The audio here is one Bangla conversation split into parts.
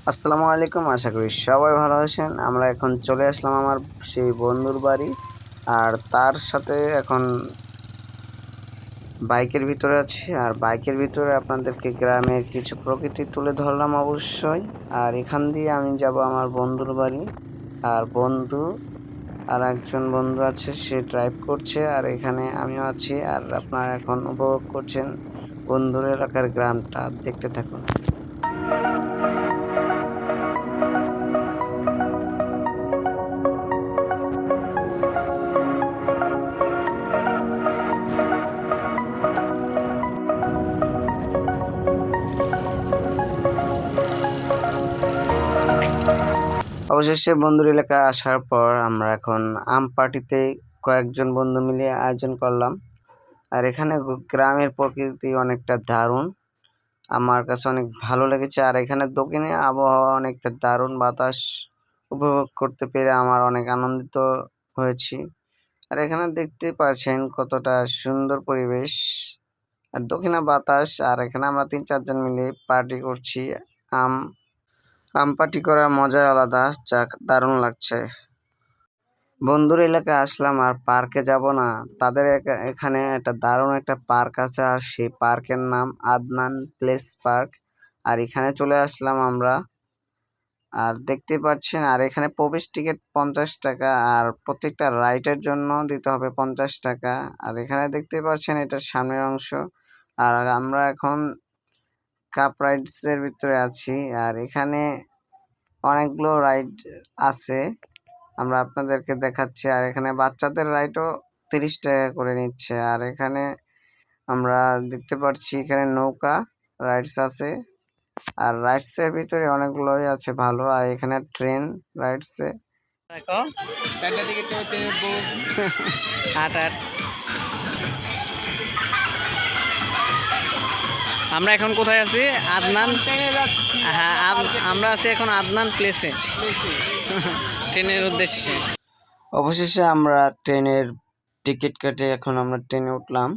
আসসালামু আলাইকুম, আশা করি সবাই ভালো আছেন। আমরা এখন চলে আসলাম আমার সেই বন্ধুর বাড়ি, আর তার সাথে এখন বাইকের ভিতরে আছি। আর বাইকের ভিতরে আপনাদেরকে গ্রামের কিছু প্রকৃতি তুলে ধরলাম অবশ্যই। আর এখান দিয়ে আমি যাব আমার বন্ধুর বাড়ি। আর আর একজন বন্ধু আছে, সে ড্রাইভ করছে, আর এখানে আমিও আছি। আর আপনারা এখন উপভোগ করছেন বন্ধুর এলাকার গ্রামটা, দেখতে থাকুন। অবশেষে বন্ধুর এলাকায় আসার পর আমরা এখন আম পার্টিতে কয়েকজন বন্ধু মিলে আয়োজন করলাম। আর এখানে গ্রামের প্রকৃতি অনেকটা দারুণ, আমার কাছে অনেক ভালো লেগেছে। আর এখানে দক্ষিণে আবহাওয়া অনেকটা দারুণ, বাতাস উপভোগ করতে পেরে আমার অনেক আনন্দিত হয়েছি। আর এখানে দেখতে পাচ্ছেন কতটা সুন্দর পরিবেশ আর দক্ষিণা বাতাস। আর এখানে আমরা 3-4 জন মিলে পার্টি করছি। আম আম পার্টি করার মজাই আলাদা, যা দারুণ লাগছে। বন্ধুর এলাকায় আসলাম আর পার্কে যাব না, তাদের এখানে একটা দারুণ একটা পার্ক আছে, আর সেই পার্কের নাম আদনান প্লেস পার্ক। আর এখানে চলে আসলাম আমরা। আর দেখতে পাচ্ছেন, আর এখানে প্রবেশ টিকিট 50 টাকা, আর প্রত্যেকটা রাইডের জন্য দিতে হবে 50 টাকা। আর এখানে দেখতে পাচ্ছেন এটার সামনের অংশ। আর আমরা এখন কাপ রাইডসের ভিতরে আছি। আর এখানে অনেকগুলো রাইড আছে, আমরা আপনাদেরকে দেখাচ্ছি। আর এখানে বাচ্চাদের রাইডও 30 টাকা করে নিচ্ছে। আর এখানে আমরা দেখতে পাচ্ছি এখানে নৌকা রাইডস আছে, আর রাইডসের ভিতরে অনেকগুলোই আছে ভালো। আর এখানে ট্রেন রাইডসে দেখো 4টা টিকিট করতে আট আট। আমরা এখন কোথায় আছি? আদনান। হ্যাঁ, আমরা আছি এখন আদনান প্লেসে, ট্রেনের উদ্দেশ্যে। অবশেষে আমরা ট্রেনের টিকিট কেটে এখন আমরা ট্রেনে উঠলাম।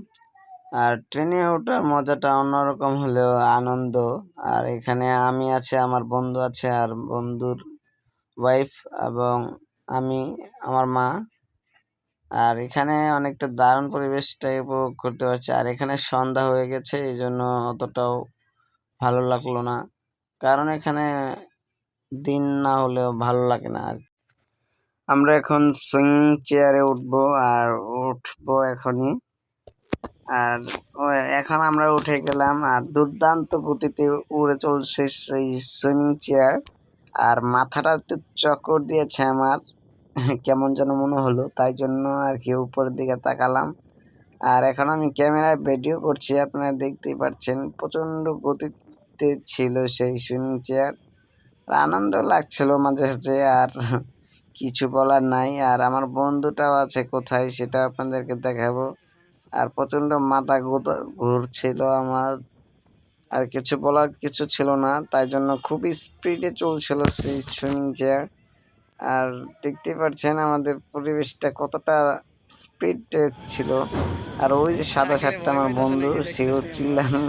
আর ট্রেনে ওঠার মজাটা অন্যরকম হলেও আনন্দ। আর এখানে আমি আছে, আমার বন্ধু আছে, আর বন্ধুর ওয়াইফ এবং আমি, আমার মা। আর এখানে অনেকটা দারুণ পরিবেশটাই উপভোগ করতে পারছি। আর এখানে সন্ধ্যা হয়ে গেছে, এই জন্য অতটাও ভালো লাগলো না, কারণ এখানে দিন না হলেও ভালো লাগে না। আর আমরা এখন সুইং চেয়ারে উঠবো, আর উঠবো এখনই। আর এখন আমরা উঠে গেলাম, আর দুর্দান্ত গতিতে উড়ে চলছে সেই সুইমিং চেয়ার। আর মাথাটা একটু চক্কর দিয়েছে আমার, কেমন যেন মনে হলো, তাই জন্য আর কি উপরের দিকে তাকালাম। আর এখন আমি ক্যামেরায় ভিডিও করছি, আপনারা দেখতেই পাচ্ছেন প্রচণ্ড গতিতে ছিল সেই সুইমিং চেয়ার। আনন্দ লাগছিল মাঝে সাঝে, আর কিছু বলার নাই। আর আমার বন্ধুটাও আছে কোথায়, সেটা আপনাদেরকে দেখাবো। আর প্রচণ্ড মাথা ঘুরছিল আমার, আর কিছু বলার কিছু ছিল না, তাই জন্য খুবই স্পিডে চলছিল সেই সুইমিং চেয়ার। আর দেখতে পাচ্ছেন আমাদের পরিবেশটা কতটা স্পিডে ছিল। আর ওই যে সাদা শার্টটা আমার বন্ধু, সেও চিল্লানো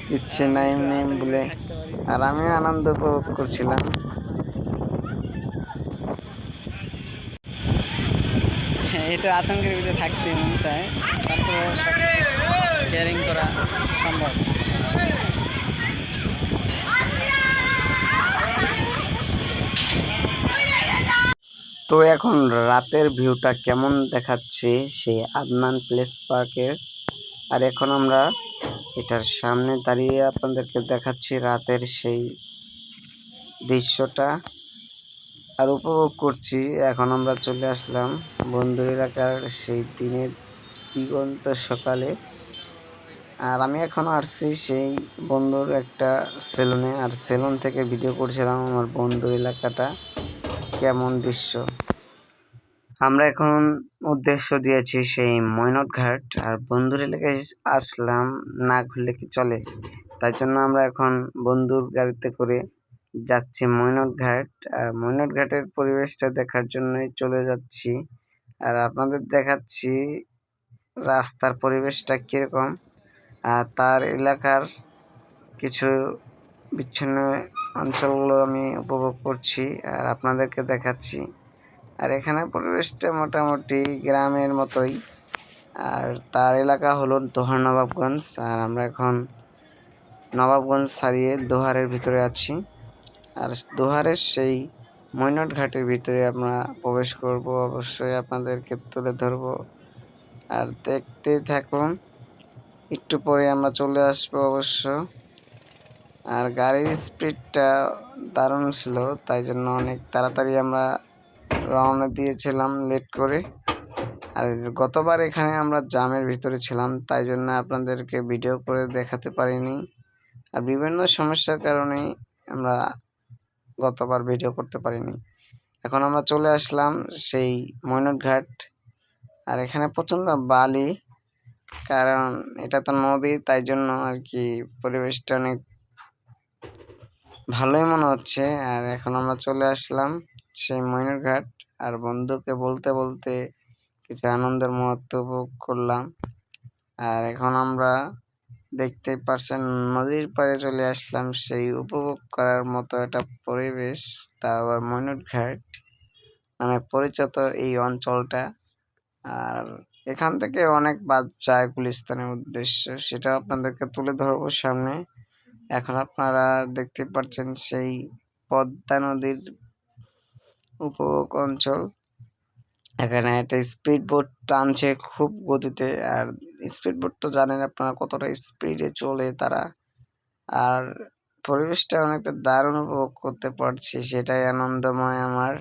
দিচ্ছে নাইম নাইম বলে, আর আমিও আনন্দ উপভোগ করছিলাম। এটা আতঙ্কের ভিতরে থাকতে মন চায়, তারপর কেয়ারিং করা সম্ভব। তো এখন রাতের ভিউটা কেমন দেখাচ্ছে সেই আদনান প্লেস পার্কের। আর এখন আমরা এটার সামনে দাঁড়িয়ে আপনাদেরকে দেখাচ্ছি রাতের সেই দৃশ্যটা, আর উপভোগ করছি। এখন আমরা চলে আসলাম বন্ধুর এলাকার সেই দিনের দিগন্ত সকালে। আর আমি এখন আসছি সেই বন্ধুর একটা সেলুনে, আর সেলুন থেকে ভিডিও করছিলাম আমার বন্ধুর এলাকাটা কেমন দৃশ্য। আমরা এখন উদ্দেশ্য দিয়েছি সেই মৈনট ঘাট। আর বন্ধুর এলাকায় আসলাম, না ঘুরলে কি চলে, তাই জন্য আমরা এখন বন্ধুর গাড়িতে করে যাচ্ছি মৈনট ঘাট। আর মৈনট ঘাটের পরিবেশটা দেখার জন্যই চলে যাচ্ছি, আর আপনাদের দেখাচ্ছি রাস্তার পরিবেশটা কীরকম। আর তার এলাকার কিছু বিচ্ছিন্ন অঞ্চলগুলো আমি উপভোগ করছি আর আপনাদেরকে দেখাচ্ছি। আর এখানে পরিবেশটা মোটামুটি গ্রামের মতোই। আর তার এলাকা হলো দোহার নবাবগঞ্জ, আর আমরা এখন নবাবগঞ্জ ছাড়িয়ে দোহারের ভিতরে আছি। আর দোহারের সেই মৈনট ঘাটের ভিতরে আমরা প্রবেশ করব, অবশ্যই আপনাদেরকে তুলে ধরব। আর দেখতে থাকুন, একটু পরে আমরা চলে আসবো অবশ্য। আর গাড়ির স্পিডটা দারুণ ছিল, তাই জন্য অনেক তাড়াতাড়ি আমরা রওনা দিয়েছিলাম লেট করে। আর গতবার এখানে আমরা জ্যামের ভিতরে ছিলাম, তাই জন্য আপনাদেরকে ভিডিও করে দেখাতে পারিনি। আর বিভিন্ন সমস্যার কারণে আমরা গতবার ভিডিও করতে পারিনি। এখন আমরা চলে আসলাম সেই মৈনট ঘাট। আর এখানে প্রচণ্ড বালি, কারণ এটা তো নদী, তাই জন্য আর কি পরিবেশটা অনেক ভালোই মনে হচ্ছে। আর এখন আমরা চলে আসলাম সেই মৈনট ঘাট। আর বন্ধুকে বলতে বলতে কিছু আনন্দের মুহূর্ত উপভোগ করলাম। আর এখন আমরা দেখতে পারছেন নদীর পাড়ে চলে আসলাম, সেই উপভোগ করার মতো একটা পরিবেশ, তা আবার মৈনট ঘাট নামে পরিচিত এই অঞ্চলটা। আর এখান থেকে অনেক বাস যায় গুলিস্তানের উদ্দেশ্যে, সেটা আপনাদেরকে তুলে ধরবো সামনে। এখন আপনারা দেখতে পাচ্ছেন সেই পদ্মা নদীর উপভোগ অঞ্চল। এখানে একটা স্পিড বোট টানছে খুব গতিতে। আর স্পিড বোট তো জানেন আপনারা কতটা স্পিডে চলে তারা। আর পরিবেশটা অনেকটা দারুণ উপভোগ করতে পারছি, সেটাই আনন্দময় আমার।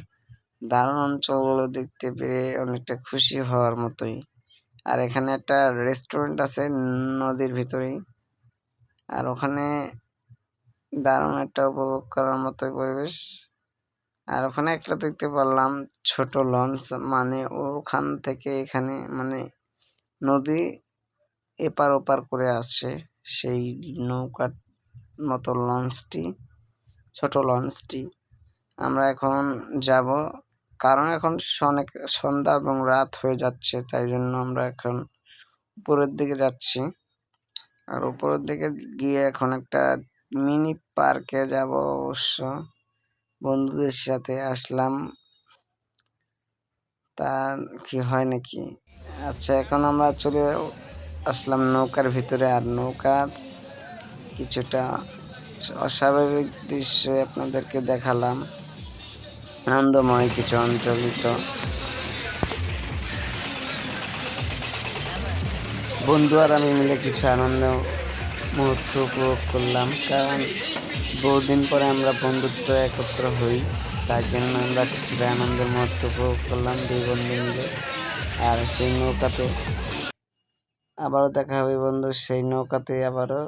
দারুণ অঞ্চলগুলো দেখতে পেরে অনেকটা খুশি হওয়ার মতোই। আর এখানে একটা রেস্টুরেন্ট আছে নদীর ভিতরেই, আর ওখানে দারুণ একটা উপভোগ করার মতোই পরিবেশ। আর ওখানে একটা দেখতে পারলাম ছোট লঞ্চ, মানে ওখান থেকে এখানে মানে নদী এপার ওপার করে আসছে সেই নৌকার মতো লঞ্চটি, ছোট লঞ্চটি। আমরা এখন যাব, কারণ এখন অনেক সন্ধ্যা এবং রাত হয়ে যাচ্ছে, তাই জন্য আমরা এখন উপরের দিকে যাচ্ছি। আর উপরের দিকে গিয়ে এখন একটা মিনি পার্কে যাব অবশ্য, বন্ধুদের সাথে আসলাম, তা কি হয় নাকি। আচ্ছা, এখন আমরা চলে আসলাম নৌকার ভিতরে। আর নৌকার কিছুটা অস্বাভাবিক দৃশ্য আপনাদেরকে দেখালাম, আনন্দময় কিছু অঞ্চলিত। বন্ধু আর আমি মিলে কিছু আনন্দ মুহূর্ত উপভোগ করলাম, কারণ বহুদিন পরে আমরা বন্ধুত্ব একত্র হই, তাই জন্য আমরা কিছুটা আনন্দের মুহূর্ত উপভোগ করলাম দুই বন্ধু মিলে। আর সেই নৌকাতে আবারও দেখা হবে বন্ধু, সেই নৌকাতে আবারও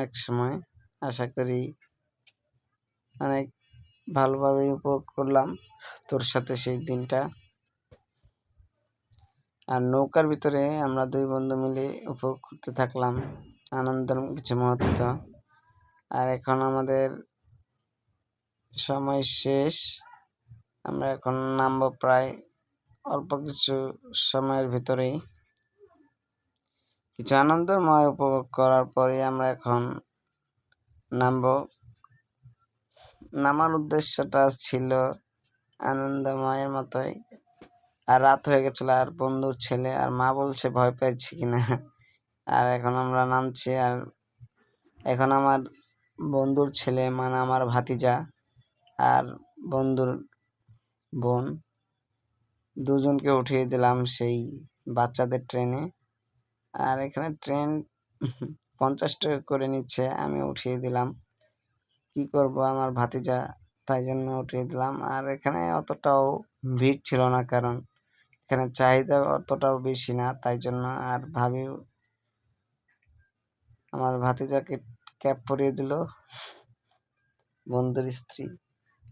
এক সময়। আশা করি অনেক ভালোভাবে উপভোগ করলাম তোর সাথে সেই দিনটা। আর নৌকার ভিতরে আমরা দুই বন্ধু মিলে উপভোগ করতে থাকলাম আনন্দের কিছু মুহূর্ত। আর এখন আমাদের সময় শেষ, আমরা এখন নামবো প্রায় অল্প কিছু সময়ের ভিতরেই। কিছু আনন্দময় উপভোগ করার পরে আমরা এখন নামবো। নামার উদ্দেশ্যটা ছিল আনন্দময়ের মতোই। আর রাত হয়ে গেছিল, আর বন্ধুর ছেলে আর মা বলছে ভয় পাচ্ছি কিনা। আর এখন আমরা নামছি। আর এখন আমার বন্ধুর ছেলে মানে আমার ভাতিজা আর বন্ধুর বোন দুজনকে উঠিয়ে দিলাম সেই বাচ্চাদের ট্রেনে। আর এখানে ট্রেন 50 টাকা করে নিচ্ছে, আমি উঠিয়ে দিলাম। কি করব, আমার ভাতিজা, তাই জন্য উঠিয়ে দিলাম। আর এখানে অতটাও ভিড় ছিল না, কারণ এখানে চাহিদা অতটাও বেশি না, তাই জন্য। আর ভাবি আমার ভাতিজাকে ক্যাপ পরিয়ে দিল, বন্ধুর স্ত্রী।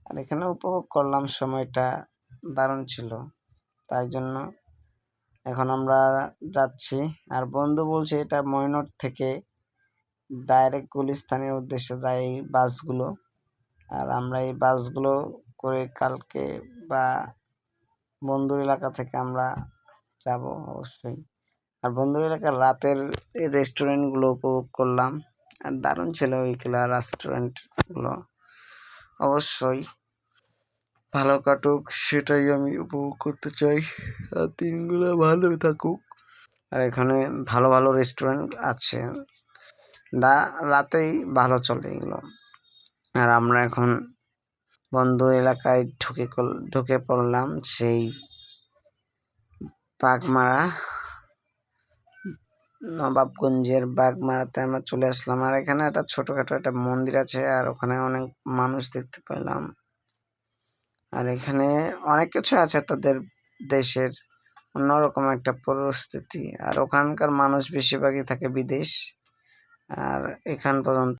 আর এখানে উপভোগ করলাম, সময়টা দারুণ ছিল, তাই জন্য। এখন আমরা যাচ্ছি। আর বন্ধু বলছে এটা ময়নট থেকে ডাইরেক্ট গুলিস্তানের উদ্দেশ্যে যায় এই বাসগুলো। আর আমরা এই বাসগুলো করে কালকে বা বন্ধুর এলাকা থেকে আমরা যাব অবশ্যই। আর বন্ধুর এলাকার রাতের এই রেস্টুরেন্টগুলো উপভোগ করলাম, আর দারুণ ছিল ওইগুলা রেস্টুরেন্ট। দিনগুলো অবশ্যই ভালো কাটুক, সেটাই আমি উপভোগ করতে চাই, আর দিনগুলো ভালো থাকুক। আর এখানে ভালো ভালো রেস্টুরেন্ট আছে, রাতেই ভালো চলে এগুলো। আর আমরা এখন বন্ধ এলাকায় ঢুকে পড়লাম, সেই বাগমারা, নবাবগঞ্জের বাগমারাতে আমরা চলে আসলাম। আর এখানে একটা ছোটখাটো একটা মন্দির আছে, আর ওখানে অনেক মানুষ দেখতে পেলাম। আর এখানে অনেক কিছু আছে তাদের দেশের, অন্যরকম একটা পরিস্থিতি। আর ওখানকার মানুষ বেশিরভাগই থাকে বিদেশ। আর এখান পর্যন্ত